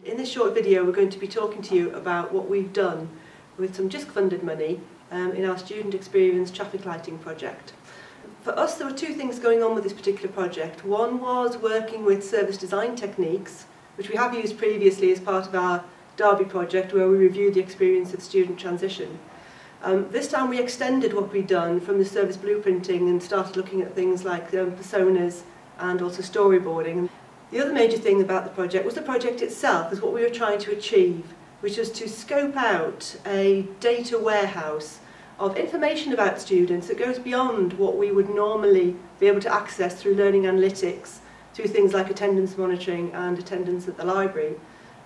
In this short video we're going to be talking to you about what we've done with some JISC funded money in our student experience traffic lighting project. For us there were two things going on with this particular project. One was working with service design techniques, which we have used previously as part of our Derby project where we reviewed the experience of student transition. This time we extended what we'd done from the service blueprinting and started looking at things like personas and also storyboarding. The other major thing about the project was the project itself, is what we were trying to achieve, which was to scope out a data warehouse of information about students that goes beyond what we would normally be able to access through learning analytics, through things like attendance monitoring and attendance at the library,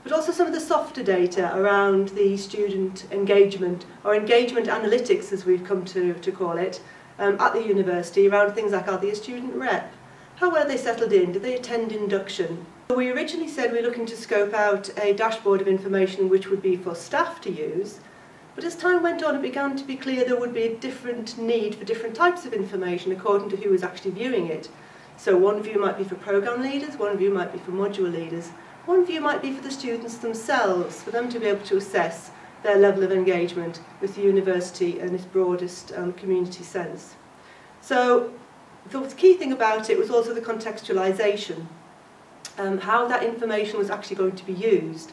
but also some of the softer data around the student engagement, or engagement analytics as we've come to call it, at the university, around things like, are they a student rep? How well they settled in? Did they attend induction? We originally said we were looking to scope out a dashboard of information which would be for staff to use, but as time went on it began to be clear there would be a different need for different types of information according to who was actually viewing it. So one view might be for programme leaders, one view might be for module leaders, one view might be for the students themselves, for them to be able to assess their level of engagement with the university in its broadest community sense. So the key thing about it was also the contextualisation, how that information was actually going to be used.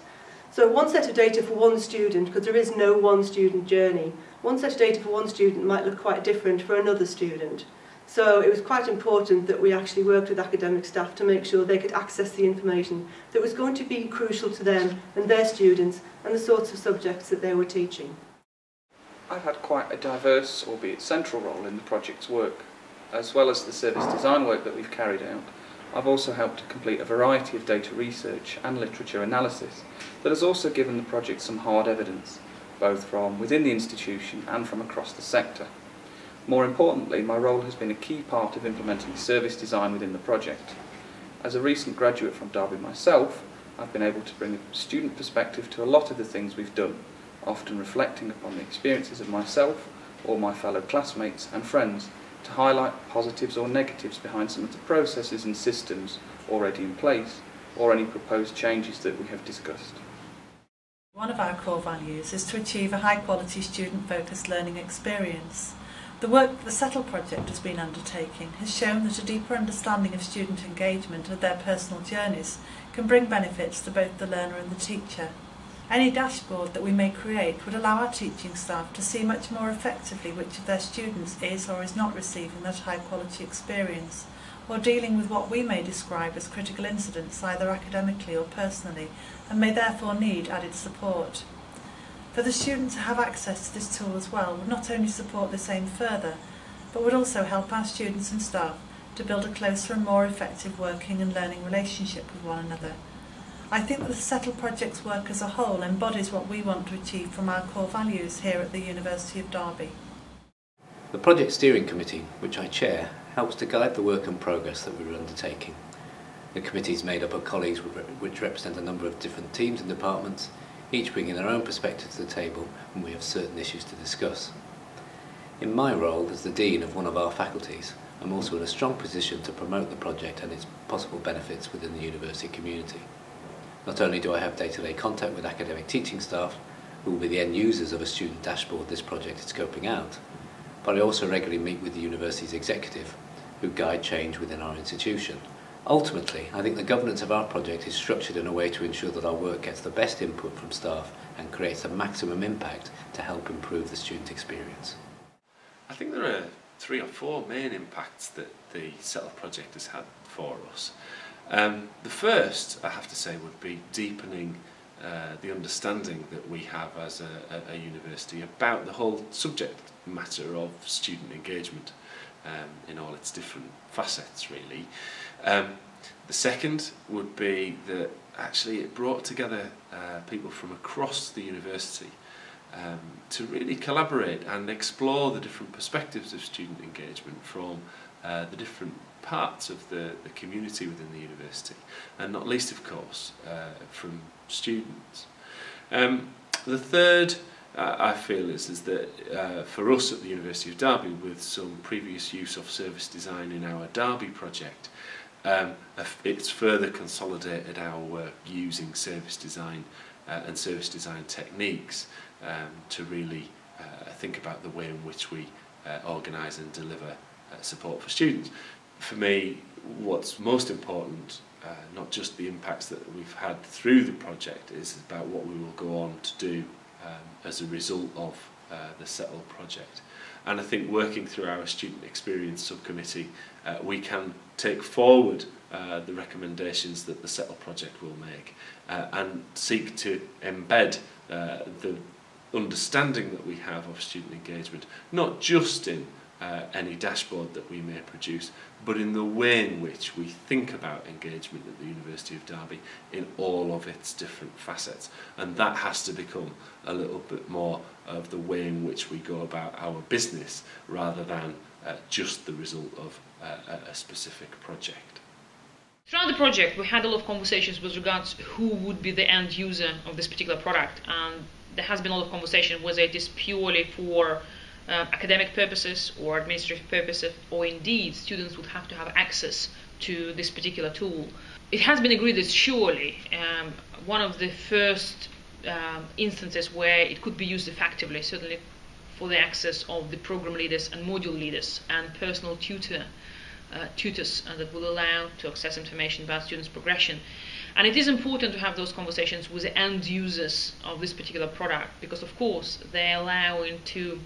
So one set of data for one student, because there is no one student journey, one set of data for one student might look quite different for another student. So it was quite important that we actually worked with academic staff to make sure they could access the information that was going to be crucial to them and their students and the sorts of subjects that they were teaching. I've had quite a diverse, albeit central, role in the project's work. As well as the service design work that we've carried out, I've also helped to complete a variety of data research and literature analysis that has also given the project some hard evidence, both from within the institution and from across the sector. More importantly, my role has been a key part of implementing service design within the project. As a recent graduate from Derby myself, I've been able to bring a student perspective to a lot of the things we've done, often reflecting upon the experiences of myself or my fellow classmates and friends, to highlight positives or negatives behind some of the processes and systems already in place, or any proposed changes that we have discussed. One of our core values is to achieve a high-quality student-focused learning experience. The work that the Settle project has been undertaking has shown that a deeper understanding of student engagement and their personal journeys can bring benefits to both the learner and the teacher. Any dashboard that we may create would allow our teaching staff to see much more effectively which of their students is or is not receiving that high quality experience, or dealing with what we may describe as critical incidents either academically or personally, and may therefore need added support. For the student to have access to this tool as well would not only support this aim further, but would also help our students and staff to build a closer and more effective working and learning relationship with one another. I think that the Settle project's work as a whole embodies what we want to achieve from our core values here at the University of Derby. The Project Steering Committee, which I chair, helps to guide the work and progress that we're undertaking. The committee is made up of colleagues which represent a number of different teams and departments, each bringing their own perspective to the table when we have certain issues to discuss. In my role as the Dean of one of our faculties, I'm also in a strong position to promote the project and its possible benefits within the university community. Not only do I have day-to-day contact with academic teaching staff, who will be the end users of a student dashboard this project is scoping out, but I also regularly meet with the university's executive, who guide change within our institution. Ultimately, I think the governance of our project is structured in a way to ensure that our work gets the best input from staff and creates the maximum impact to help improve the student experience. I think there are 3 or 4 main impacts that the Settle project has had for us. The first, I have to say, would be deepening the understanding that we have as a university about the whole subject matter of student engagement in all its different facets, really. The second would be that actually it brought together people from across the university to really collaborate and explore the different perspectives of student engagement from the different parts of the community within the university, and not least, of course, from students. The third, I feel, is that for us at the University of Derby, with some previous use of service design in our Derby project, It's further consolidated our work using service design and service design techniques to really think about the way in which we organise and deliver support for students. For me, what's most important, not just the impacts that we've had through the project, is about what we will go on to do as a result of the Settle project. And I think working through our Student Experience Subcommittee, we can take forward the recommendations that the Settle project will make and seek to embed the understanding that we have of student engagement, not just in any dashboard that we may produce, but in the way in which we think about engagement at the University of Derby in all of its different facets. And that has to become a little bit more of the way in which we go about our business rather than just the result of a specific project. Throughout the project, we had a lot of conversations with regards to who would be the end user of this particular product, and there has been a lot of conversation whether it is purely for academic purposes or administrative purposes, or indeed students would have to have access to this particular tool. It has been agreed that surely one of the first instances where it could be used effectively, certainly for the access of the program leaders and module leaders and personal tutors that will allow to access information about students' progression. And it is important to have those conversations with the end users of this particular product, because of course they allow to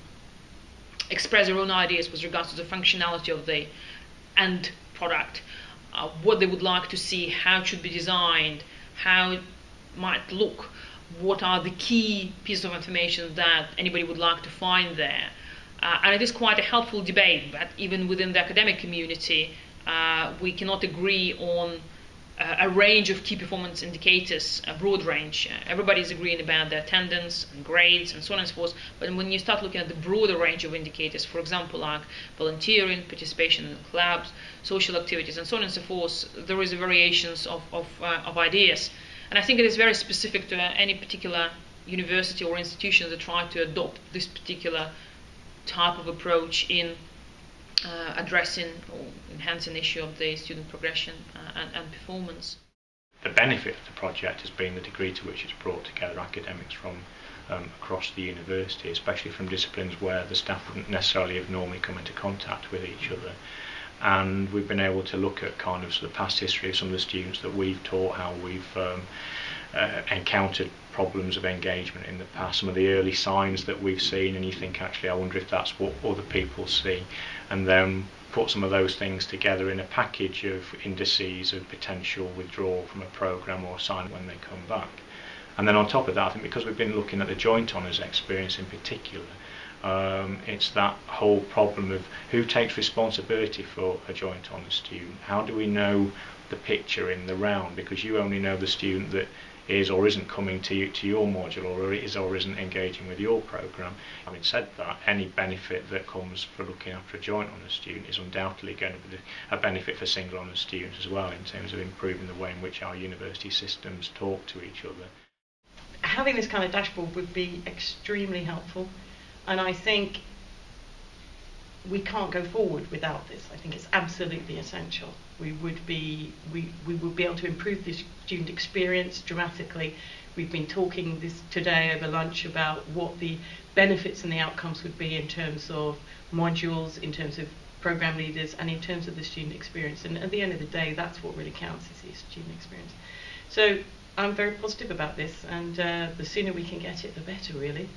express their own ideas with regards to the functionality of the end product, what they would like to see, how it should be designed, how it might look, what are the key pieces of information that anybody would like to find there. And it is quite a helpful debate, but even within the academic community, we cannot agree on a range of key performance indicators, a broad range. Everybody is agreeing about the attendance and grades and so on and so forth, but when you start looking at the broader range of indicators, for example, like volunteering, participation in clubs, social activities, and so on and so forth, there is a variations of ideas. And I think it is very specific to any particular university or institution that try to adopt this particular type of approach in addressing or enhancing the issue of the student progression and performance. The benefit of the project has been the degree to which it's brought together academics from across the university, especially from disciplines where the staff wouldn't necessarily have normally come into contact with each other. And we've been able to look at kind of the past history of some of the students that we've taught, how we've encountered problems of engagement in the past, some of the early signs that we've seen, and you think, actually, I wonder if that's what other people see, and then put some of those things together in a package of indices of potential withdrawal from a programme or assignment when they come back. And then on top of that, I think because we've been looking at the joint honours experience in particular, it's that whole problem of who takes responsibility for a joint honours student. How do we know the picture in the round? Because you only know the student that is or isn't coming to your module, or is or isn't engaging with your programme. Having said that, any benefit that comes for looking after a joint honours student is undoubtedly going to be a benefit for single honours students as well, in terms of improving the way in which our university systems talk to each other. Having this kind of dashboard would be extremely helpful, and I think we can't go forward without this. I think it's absolutely essential. We would be able to improve the student experience dramatically. We've been talking this today over lunch about what the benefits and the outcomes would be in terms of modules, in terms of program leaders, and in terms of the student experience. And at the end of the day, that's what really counts, is the student experience. So I'm very positive about this, and the sooner we can get it, the better, really.